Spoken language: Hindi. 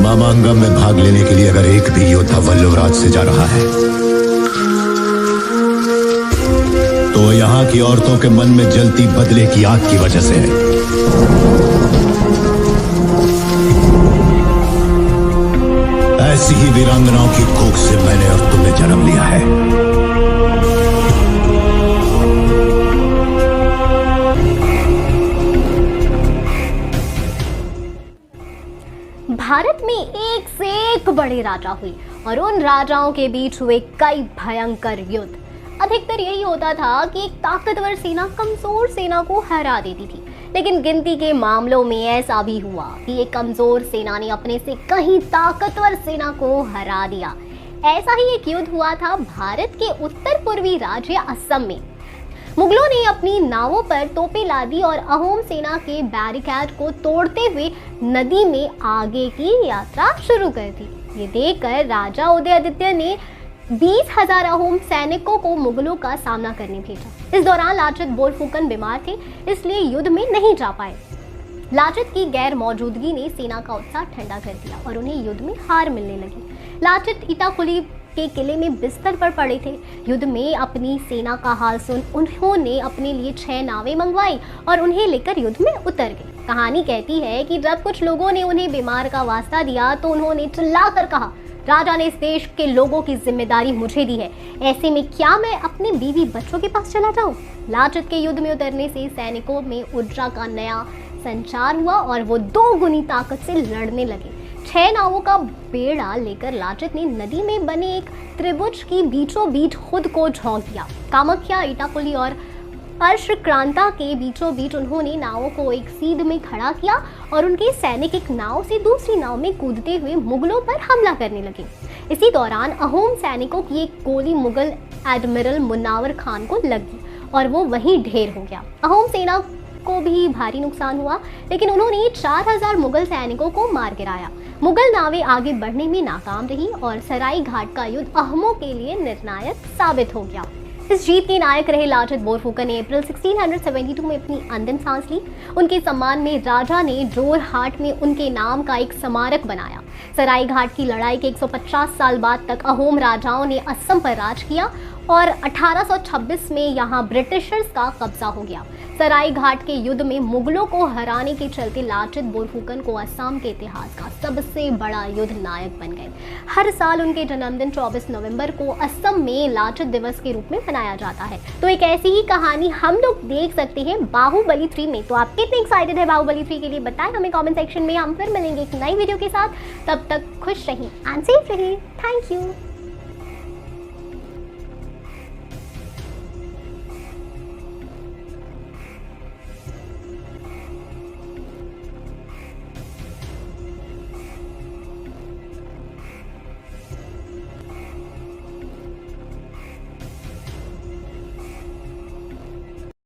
मामांगम में भाग लेने के लिए अगर एक भी योद्धा वल्लवराज से जा रहा है तो यहाँ की औरतों के मन में जलती बदले की आग की वजह से है। ऐसी ही वीरांगनाओं की कोख से मैंने और तुमने जन्म लिया है। भारत में एक से एक बड़े राजा हुए और उन राजाओं के बीच हुए कई भयंकर युद्ध। अधिकतर यही होता था कि एक ताकतवर सेना कमजोर सेना को हरा देती थी, लेकिन गिनती के मामलों में ऐसा भी हुआ कि एक कमजोर सेना ने अपने से कहीं ताकतवर सेना को हरा दिया। ऐसा ही एक युद्ध हुआ था भारत के उत्तर पूर्वी राज्य असम में। मुगलों ने अपनी नावों पर तोपें लादी और अहोम सेना के बैरिकेड को तोड़ते हुए नदी में आगे की यात्रा शुरू कर दी। ये देखकर राजा उदयादित्य ने 20,000 अहोम सैनिकों को मुगलों का सामना करने भेजा। इस दौरान लाचित बोरफुकन बीमार थे, इसलिए युद्ध में नहीं जा पाए। लाचित की गैर मौजूदगी ने सेना का उत्साह ठंडा कर दिया और उन्हें युद्ध में हार मिलने लगी। लाचित इटाकुली के किले में बिस्तर पर पड़े थे। युद्ध में अपनी सेना का हाल सुन उन्होंने अपने लिए 6 नावें मंगवाई और उन्हें लेकर युद्ध में उतर गए। कहानी कहती है कि जब कुछ लोगों ने उन्हें बीमार का वास्ता दिया तो उन्होंने चिल्लाकर कहा, राजा ने इस देश के लोगों की जिम्मेदारी मुझे दी है, ऐसे में क्या मैं अपने बीवी बच्चों के पास चला जाऊं? लाचित के युद्ध में उतरने से सैनिकों में ऊर्जा का नया संचार हुआ और वो 2 गुनी ताकत से लड़ने लगे। 6 नावों का बेड़ा लेकर लाचित ने नदी में बने एक त्रिभुज की बीचों बीच खुद को झोंक दिया। कामाख्या, इटाकुली और अर्शक्रांता के बीचों बीच उन्होंने नावों को एक सीध में खड़ा किया और उनके सैनिक एक नाव से दूसरी नाव में कूदते हुए मुगलों पर हमला करने लगे। इसी दौरान अहोम सैनिकों की एक गोली मुगल एडमिरल मुन्नावर खान को लगी और वो वहीं ढेर हो गया। अहोम सेना को भी भारी नुकसान हुआ, लेकिन उन्होंने 4,000 मुगल सैनिकों को मार गिराया। मुगल नावें आगे बढ़ने में नाकाम रही और सराई घाट का युद्ध अहोमों के लिए निर्णायक साबित हो गया। इस जीत के नायक रहे लाचित बोरफुकन ने अप्रैल 1672 में अपनी अंतिम सांस ली। उनके सम्मान में राजा ने जोरहाट में उनके नाम का एक स्मारक बनाया। सराई घाट की लड़ाई के 150 साल बाद तक अहोम राजाओं ने असम पर राज किया और 1826 में यहाँ ब्रिटिशर्स का कब्जा हो गया। सराई घाट के युद्ध में मुगलों को हराने के चलते लाचित बोरफुकन को असम के इतिहास का सबसे बड़ा युद्ध नायक बन गए। हर साल उनके जन्मदिन 24 नवंबर को असम में लाचित दिवस के रूप में मनाया जाता है। तो एक ऐसी ही कहानी हम लोग देख सकते हैं बाहुबली 3 में। तो आप कितने एक्साइटेड है बाहुबली 3 के लिए बताएं हमें कमेंट सेक्शन में। हम फिर मिलेंगे एक नई वीडियो के साथ, तब तक खुश रहिए एंड सेफ रहिए। Thank you.